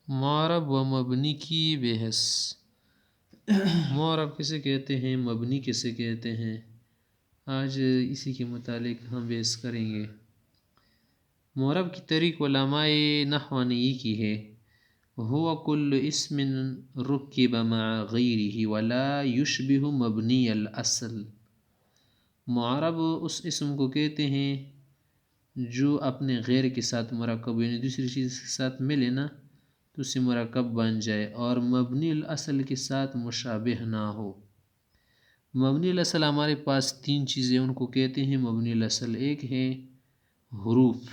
معرب و مبنی کی بحث. معرب کسے کہتے ہیں، مبنی کسے کہتے ہیں، آج اسی کے متعلق ہم بحث کریں گے. معرب کی طریق علماء نحو نے یہ کی ہے، هو كل اسم ركب مع غيره ولا يشبه مبنی الاصل. معرب اس اسم کو کہتے ہیں جو اپنے غیر کے ساتھ مرکب، یعنی دوسری چیز کے ساتھ ملے نا تو اسے مرکب بن جائے اور مبنی الاصل کے ساتھ مشابہ نہ ہو. مبنی الاصل ہمارے پاس تین چیزیں ان کو کہتے ہیں مبنی الاصل. ایک ہے حروف،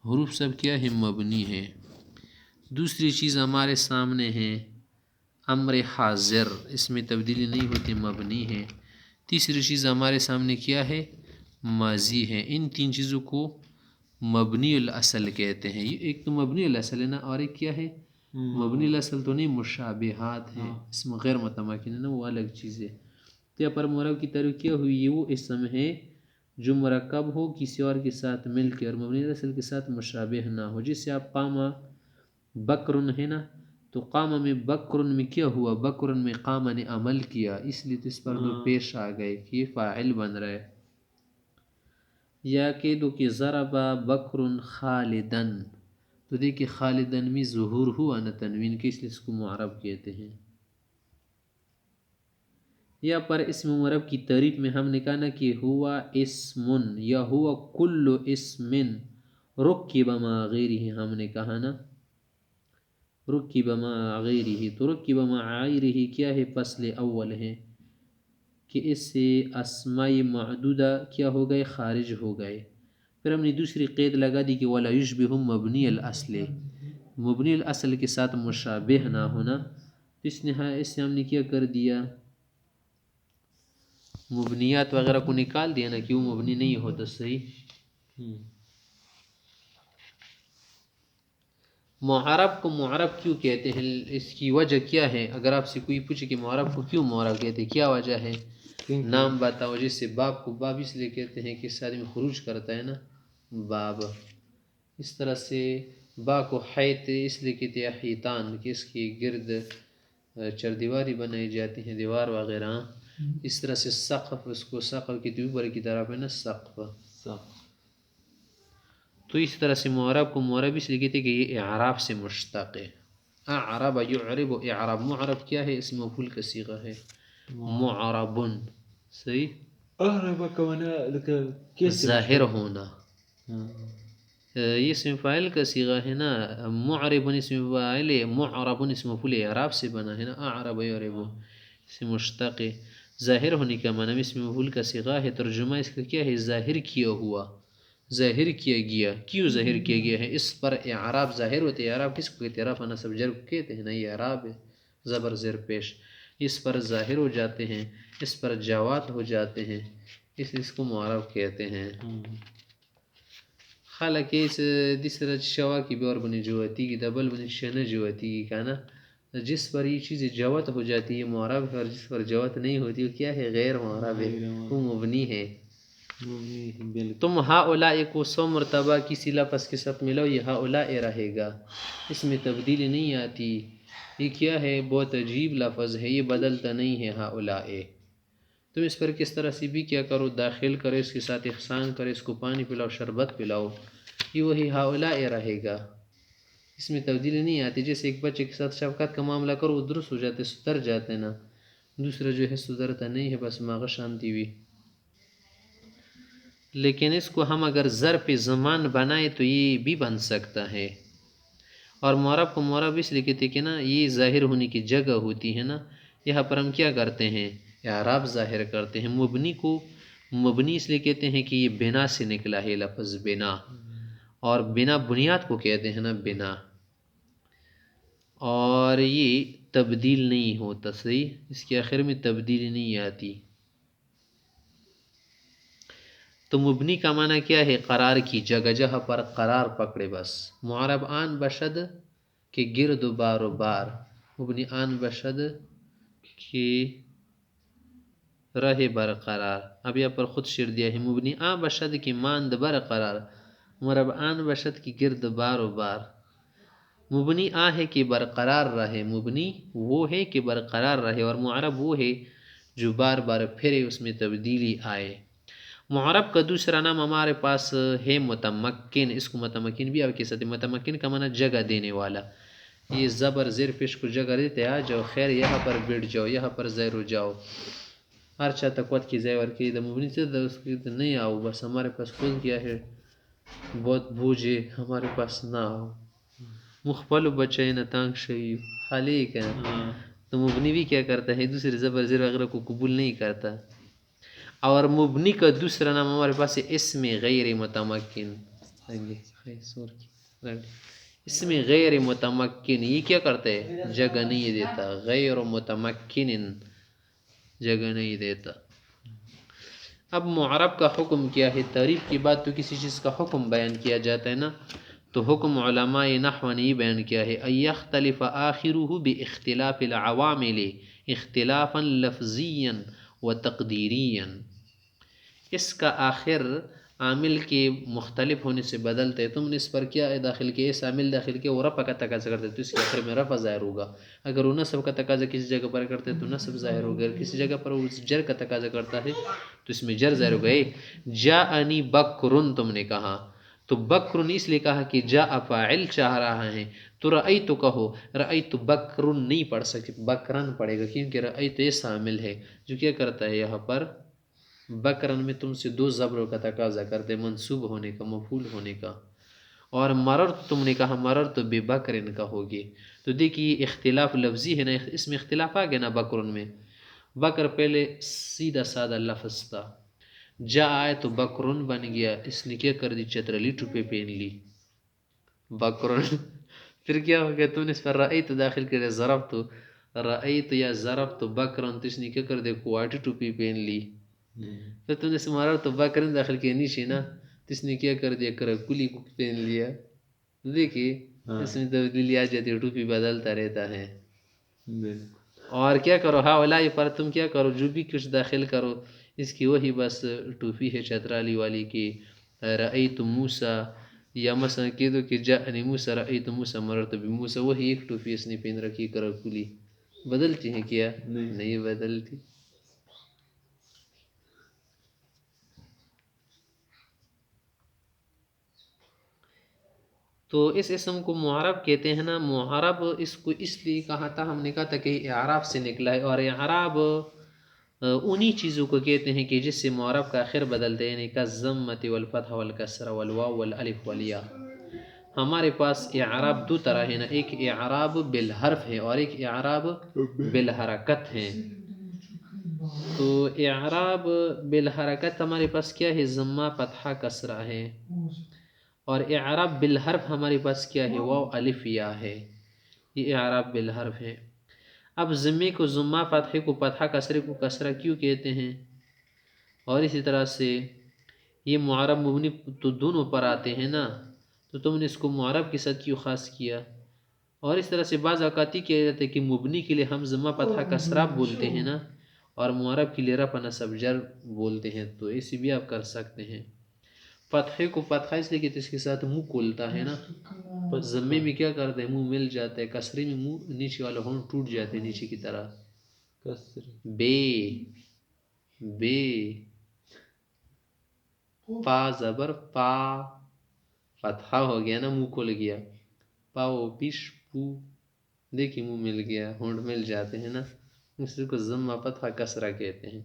حروف سب کیا ہے، مبنی ہے. دوسری چیز ہمارے سامنے ہے امر حاضر، اس میں تبدیلی نہیں ہوتی، مبنی ہے. تیسری چیز ہمارے سامنے کیا ہے، ماضی ہے. ان تین چیزوں کو مبنی الاصل کہتے ہیں. یہ ایک تو مبنی الاصل ہے نا، اور ایک کیا ہے، مبنی الاصل تو نہیں، مشابہات ہیں، اس میں غیر متمکن ہے نا، وہ الگ چیز ہے. تو یہاں پر معرب کی تعریف کیا ہوئی، یہ وہ اسم ہے جو مرکب ہو کسی اور کے ساتھ مل کے اور مبنی الاصل کے ساتھ مشابہ نہ ہو. جس سے آپ قامہ بکرن ہے نا، تو قامہ میں بکرن میں کیا ہوا، بکرن میں قامہ نے عمل کیا، اس لیے تو اس پر دو پیش آ گئے کہ یہ فاعل بن رہا ہے. یا کہ دو کہ ضربا بکرن خالدن، تو دیکھیں خالدن میں ظہور ہوا نا تنوین کے، اس لیے اس کو معرب کہتے ہیں. یا پر اسم معرب کی تعریف میں ہم نے کہا نا کہ ہوا اسم یا ہوا کل اسم رکب مع غیرہ، ہم نے کہا نا رکب مع غیرہ، تو رکب مع غیرہ کیا ہے، فصل اول ہے کہ اس سے اسماء معدودہ کیا ہو گئے، خارج ہو گئے. پھر ہم نے دوسری قید لگا دی کہ ولا یشبہ مبنی الاصل، مبنی الاصل کے ساتھ مشابہ نہ ہونا. اس سے ہم نے کیا کر دیا، مبنیات وغیرہ کو نکال دیا نا کہ وہ مبنی نہیں ہوتا. صحیح. معرب کو معرب کیوں کہتے ہیں، اس کی وجہ کیا ہے؟ اگر آپ سے کوئی پوچھے کہ معرب کو کیوں معرب کہتے ہیں، کیا وجہ ہے، نام بتاؤ. جیسے باب کو باب اس لیے کہتے ہیں کہ اس آدمی خروج کرتا ہے نا، باب. اس طرح سے با کو حیط اس لیے کہتے ہیں حیطان، کہ اس کی گرد چار دیواری بنائی جاتی ہیں، دیوار وغیرہ. اس طرح سے سقف، اس کو سقف کی اوپر کی طرف ہے نا، سقف. تو اس طرح سے معرب کو معرب اس لیے کہتے ہیں کہ یہ اعراب سے مشتق ہے. اعرب یعرب، اعراب معرب کیا ہے، اسم مفعول کا صیغہ ہے، معرب. صحیح. اعرب کا معنی ظاہر ہونا، یہ اسم فاعل کا صیغہ ہے نا. معرب اسم فاعل ہے، معرب اسم مفعول اعراب سے بنا ہے نا، اعرب یعرب سے مشتق ہے. ظاہر ہونے کا معنی اسم مفعول کا صیغہ ہے. ترجمہ اس کا کیا ہے، ظاہر کیا ہوا، ظاہر کیا گیا. کیوں ظاہر کیا گیا ہے، اس پر اعراب ظاہر ہوتے ہیں. اعراب کس کو کہتے ہیں، رفع نصب جر کو کہتے ہیں نا، یہ اعراب ہے، زبر زیر پیش. اس پر ظاہر ہو جاتے ہیں، اس پر جوات ہو جاتے ہیں، اس کو معرب کہتے ہیں. حالانکہ اس دوسرا شوا کی بھی اور بنی جواتی کی دبل بنی شنہ جواتی کی کہنا، جس پر یہ چیز جوت ہو جاتی ہے معرب ہے، اور جس پر جوت نہیں ہوتی وہ کیا ہے، غیر معرب ہے، وہ مبنی ہے. تم ہؤلاء کو 100 مرتبہ کسی لفظ کے ساتھ ملاؤ، یہ ہؤلاء رہے گا، اس میں تبدیلی نہیں آتی. یہ کیا ہے، بہت عجیب لفظ ہے، یہ بدلتا نہیں ہے ہؤلاء. تم اس پر کس طرح سے بھی کیا کرو، داخل کرو، اس کے ساتھ احسان کرو، اس کو پانی پلاؤ، شربت پلاؤ، یہ وہی ہؤلاء رہے گا، اس میں تبدیلی نہیں آتی. جیسے ایک بچے کے ساتھ شفقت کا معاملہ کرو، وہ درست ہو جاتے، سدھر جاتے نا. دوسرا جو ہے سدھرتا نہیں ہے، بس ماغ شانتی ہوئی. لیکن اس کو ہم اگر ظرف زمان بنائے تو یہ بھی بن سکتا ہے. اور معرب کو معرب اس لیے کہتے کہ نا یہ ظاہر ہونے کی جگہ ہوتی ہے نا. یہاں پر ہم کیا کرتے ہیں، اعراب ظاہر کرتے ہیں. مبنی کو مبنی اس لیے کہتے ہیں کہ یہ بنا سے نکلا ہے، لفظ بنا، اور بنا بنیاد کو کہتے ہیں نا، بنا. اور یہ تبدیل نہیں ہوتا. صحیح. اس کے آخر میں تبدیلی نہیں آتی. تو مبنی کا معنی کیا ہے، قرار کی جگہ، جہاں پر قرار پکڑے بس. معرب آن بشد کہ گرد و بار و بار، مبنی آن بشد کہ رہے برقرار. اب یہاں پر خود شیر دیا ہے، مبنی آن بشد کی ماند برقرار، معرب آن بشد کی گرد بار و بار. مبنی آ ہے کہ برقرار رہے، مبنی وہ ہے کہ برقرار رہے، اور معرب وہ ہے جو بار بار پھرے، اس میں تبدیلی آئے۔ معرب کا دوسرا نام ہمارے پاس ہے متمکن، اس کو متمکن بھی آپ کہہ سکتے ہیں۔ متمکن کا معنی جگہ دینے والا، یہ زبر زیر پیش کو جگہ دیتے، آ جاؤ خیر یہاں پر بیٹھ جاؤ، یہاں پر زیر ہو جاؤ، ہر چا تقوت کی زیور کی دا مبنی سے دا اس کی نہیں آؤ، بس ہمارے پاس خود کیا ہے بہت بوجھے، ہمارے پاس نہ آؤ، مخبل بچے نہ تانگ شئی خالی کا، تو مبنی بھی کیا کرتا ہے دوسرے زبر زیر وغیرہ کو قبول نہیں کرتا۔ اور مبنی کا دوسرا نام ہمارے پاس ہے اسم غیر متمکن، اسم غیر متمکن، یہ کیا کرتا ہے جگہ نہیں دیتا، غیر متمکن جگہ نہیں دیتا۔ اب معرب کا حکم کیا ہے؟ تعریف کی بات تو کسی چیز کا حکم بیان کیا جاتا ہے نا، تو حکم علماء نحو نے یہ بیان کیا ہے ان یختلف آخرہ باختلاف العوامل اختلافا لفظیا و تقدیریا، اس کا آخر عامل کے مختلف ہونے سے بدلتے، تم نے اس پر کیا داخل کیا، اس عامل داخل کیا، وہ رفع کا تقاضا کرتے تو اس کے آخر میں رفع ظاہر ہوگا، اگر وہ نصب کا تقاضا کسی جگہ پر کرتے تو نصب ظاہر ہوگا، اگر کسی جگہ پر وہ جر کا تقاضا کرتا ہے تو اس میں جر ظاہر ہوگا۔ جاءنی بکرن تم نے کہا، تو بکرن اس لیے کہا کہ جاء فاعل چاہ رہا ہے، تو رأیت کہو، رأیت بکرن نہیں پڑھ سکتے، بکرن پڑھے گا، کیونکہ رأیت ایسا عامل ہے جو کیا کرتا ہے یہاں پر بکرن میں تم سے دو زبروں کا تقاضا کرتے، منصوب ہونے کا، مفعول ہونے کا۔ اور مررت تم نے کہا مررت بے بکرن کا ہوگی، تو دیکھیے اختلاف لفظی ہے نا، اس میں اختلاف آ گیا نا بکرن میں، بکر پہلے سیدھا سادہ لفظ تھا، جا آئے تو بکرن بن گیا، اس نے کیا کر دی چترلی ٹوپے پہن لی بکرن، پھر کیا ہو گیا تم نے اس پر رأیت داخل کرے ضرب تو رأیت یا ضرب تو بکرن، تو اس نے کیا کر دیا کوارٹی ٹوپی پہن لی، پھر تم نے مرر تو بکرن داخل کیا نیچے نا، تو اس نے کیا کر دیا کلی کو پہن لیا، دیکھیے اس میں تبدیلی آ جاتی ہے، ٹوپی بدلتا رہتا ہے۔ اور کیا کرو ہاولائی پر تم کیا کرو جو بھی کچھ داخل کرو اس کی وہی بس ٹوپی ہے چترالی والی کی، رأیت موسیٰ، یا مثلا کہہ دو کہ جاءنی موسیٰ رأیت موسیٰ مررت بموسیٰ، وہی ایک ٹوپی اس نے پہن رکھی کرو کلی، بدلتی ہیں کیا؟ نہیں بدلتی۔ تو اس اسم کو معرب کہتے ہیں نا، معرب اس کو اس لیے کہا تھا، ہم نے کہا تھا کہ اعراب سے نکلا ہے، اور اعراب انہی چیزوں کو کہتے ہیں کہ جس سے معرب کا آخر بدلتے ہیں، یعنی کالضمۃ والفتح والکسرہ والواو والالف والیا۔ ہمارے پاس اعراب دو طرح ہے نا، ایک اعراب بالحرف ہے اور ایک اعراب بالحرکت ہے۔ تو اعراب بالحرکت ہمارے پاس کیا ہے؟ ضمہ فتحہ کسرہ ہے، اور اعراب بالحرف ہمارے پاس کیا ہے؟ واو الف یا ہے، یہ اعراب بالحرف ہے۔ اب ضمے کو ضمہ، فتحے کو فتحہ، کسرے کو کسرہ کیوں کہتے ہیں؟ اور اسی طرح سے یہ معرب مبنی تو دونوں پر آتے ہیں نا، تو تم نے اس کو معرب کے ساتھ کیوں خاص کیا؟ اور اس طرح سے بعض اوقات یہ کیا جاتا ہے کہ مبنی کے لیے ہم ضمہ فتحہ کسرہ بولتے ہیں نا، اور معرب کے لیے رفع نصب جر بولتے ہیں، تو ایسے بھی آپ کر سکتے ہیں۔ فتحے کو فتحہ اس لیے کہ اس کے ساتھ منہ کھولتا ہے نا، پر ضمے میں کیا کرتے ہیں منہ مل جاتا ہے، کسرے میں منہ نیچے والا ہونٹ ٹوٹ جاتے ہیں نیچے کی طرح، بے بے، پا زبر پا، فتحہ ہو گیا نا، منہ کھل گیا، پاو پیش پو، دیکھیں منہ مل گیا، ہونٹ مل جاتے ہیں نا، اس کو ضمہ فتحہ کسرہ کہتے ہیں،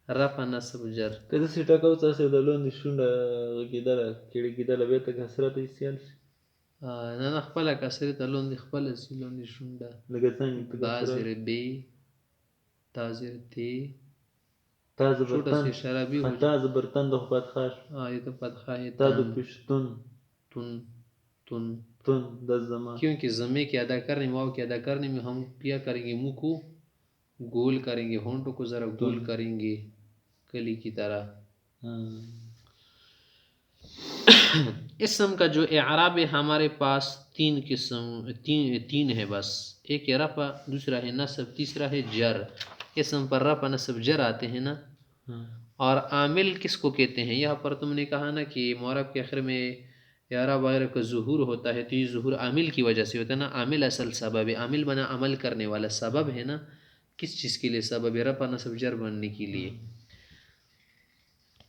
رفع نصب جر۔ کده si takau tase da londi shunda kidala kiri kidala beta kasrata isial نه خپله کسرې ته لوندې خپله سي لوندې شونډه، لکه څنګه با زیر بی، تا زیر تی، تا چھوٹا سی زبرتن اشارہ بھی ہو تا زبرتن دو فتحاش یہ تو فتحہ ہے، تا دو پشتن تن تن، تن دا زمان، کیونکہ ضمے کے ادا کرنے واو کے ادا کرنے میں ہم کیا کریں گے؟ منہ کو گول کریں گے، ہونٹوں کو ذرا گول کریں گے کلی کی طرح۔ اسم کا جو اعراب ہے ہمارے پاس تین قسم، تین ہے بس، ایک ہے رفع، دوسرا ہے نصب، تیسرا ہے جر۔ اسم پر رفع نصب جر آتے ہیں نا، اور عامل کس کو کہتے ہیں؟ یہاں پر تم نے کہا نا کہ معرب کے آخر میں اعراب وغیرہ کا ظہور ہوتا ہے تو یہ ظہور عامل کی وجہ سے ہوتا ہے نا. عامل اصل سبب ہے. عامل بنا عمل کرنے والا، سبب ہے نا. کس چیز کے لیے سبب ہے؟ رفع نصب جر بننے کے لیے.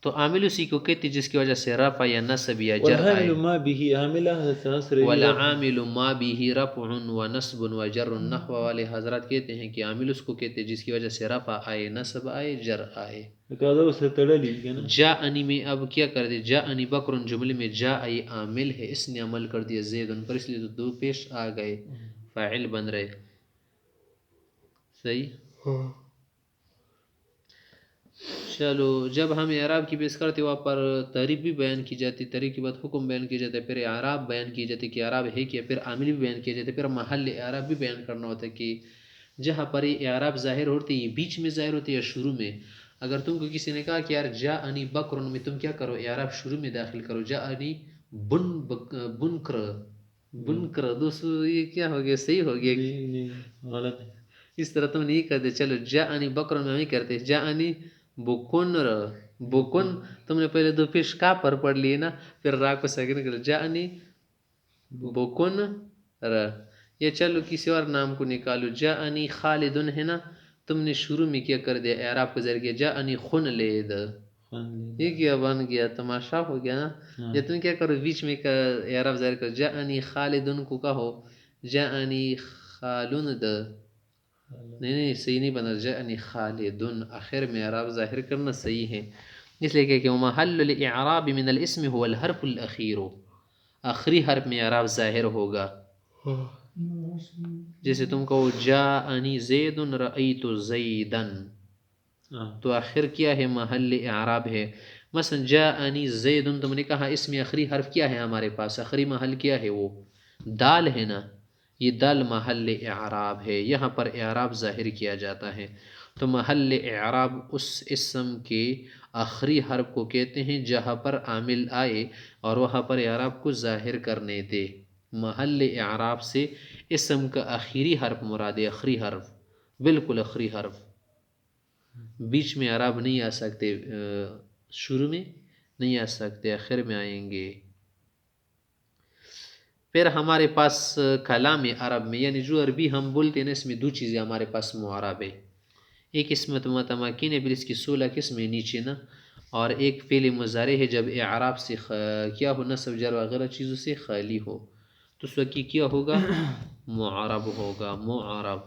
تو عامل اسی کو کہتے جس کی وجہ سے رفع یا نصب یا جر آئے. والحامل ما به عاملہ نصر بھی والعامل ما به رفع و نصب و جر. نحو والے حضرات کہتے ہیں کہ عامل اس کو کہتے جس کی وجہ سے رفع آئے، نصب آئے، جر آئے. قاعدہ اسے تڑلی ہے نا. جاءنی میں اب کیا کر دے؟ جاءنی بکر جملے میں جاء یہ عامل ہے، اس نے عمل کر دیا زید ان پر، اس لیے تو دو پیش آ گئے، فاعل بن رہے. صحیح. چلو جب ہم اعراب کی بحث کرتے وہاں پر تعریف بھی بیان کی جاتی، تعریف کے بعد حکم بیان کیا جاتا ہے، پھر اعراب بیان کی جاتی کہ اعراب ہے کیا، پھر عامل بھی بیان کیا جاتا ہے، پھر محل اعراب بھی بیان کرنا ہوتا ہے کہ جہاں پر یہ اعراب ظاہر ہوتی ہے بیچ میں ظاہر ہوتی ہے یا شروع میں. اگر تم کو کسی نے کہا کہ یار جاءنی بکر میں، تم کیا کرو؟ اعراب شروع میں داخل کرو. جاءنی بنکر دوستو یہ کیا ہو گیا؟ صحیح ہو گیا؟ نہیں غلط ہے. اس طرح تم نہیں کرتے. چلو جاءنی بکر میں نہیں کرتے. جاءنی بکنر، بکن تم نے پہلے دو پیش کا پر پڑھ لیے نا، پھر را کو ساکن کر جاءنی بکن ر. یا چلو کسی اور نام کو نکالو. جاءنی خالدن ہے نا، تم نے شروع میں کیا کر دیا؟ اعراب کو ظاہر کیا. جاءنی خنلید، یہ کیا بن گیا؟ تماشا ہو گیا نا. یا تم کیا کرو؟ بیچ میں کا اعراب ظاہر کرو. جاءنی خالدن کو کہو جاءنی خالند. نہیں صحیح نہیں بنا. جاءنی خالدن آخر میں اعراب ظاہر کرنا صحیح ہے. اس لیے کہ محل الاعراب من الاسم هو الحرف الاخیر، آخری حرف میں اعراب ظاہر ہوگا. جیسے تم کہو جاءنی زید رأیت زیدا، تو آخر کیا ہے؟ محل اعراب ہے. مثلا جاءنی زید، تم نے کہا اس میں آخری حرف کیا ہے ہمارے پاس؟ آخری محل کیا ہے؟ وہ دال ہے نا، یہ دال محل اعراب ہے، یہاں پر اعراب ظاہر کیا جاتا ہے. تو محل اعراب اس اسم کے آخری حرف کو کہتے ہیں جہاں پر عامل آئے اور وہاں پر اعراب کو ظاہر کرنے دے. محل اعراب سے اسم کا آخری حرف مراد ہے، آخری حرف، بالکل آخری حرف. بیچ میں اعراب نہیں آ سکتے، شروع میں نہیں آ سکتے، آخر میں آئیں گے. پھر ہمارے پاس کلام عرب میں، یعنی جو عربی ہم بولتے ہیں نا، اس میں دو چیزیں ہمارے پاس معرب ہے. ایک اسم متمکن ہے، پھر اس کی 16 قسم ہے نیچے نا، اور ایک فعل مضارع ہے جب اعراب سے کیا ہو، نصب جر وغیرہ چیزوں سے خالی ہو، تو اس وقت کیا ہوگا؟ معرب ہوگا. معرب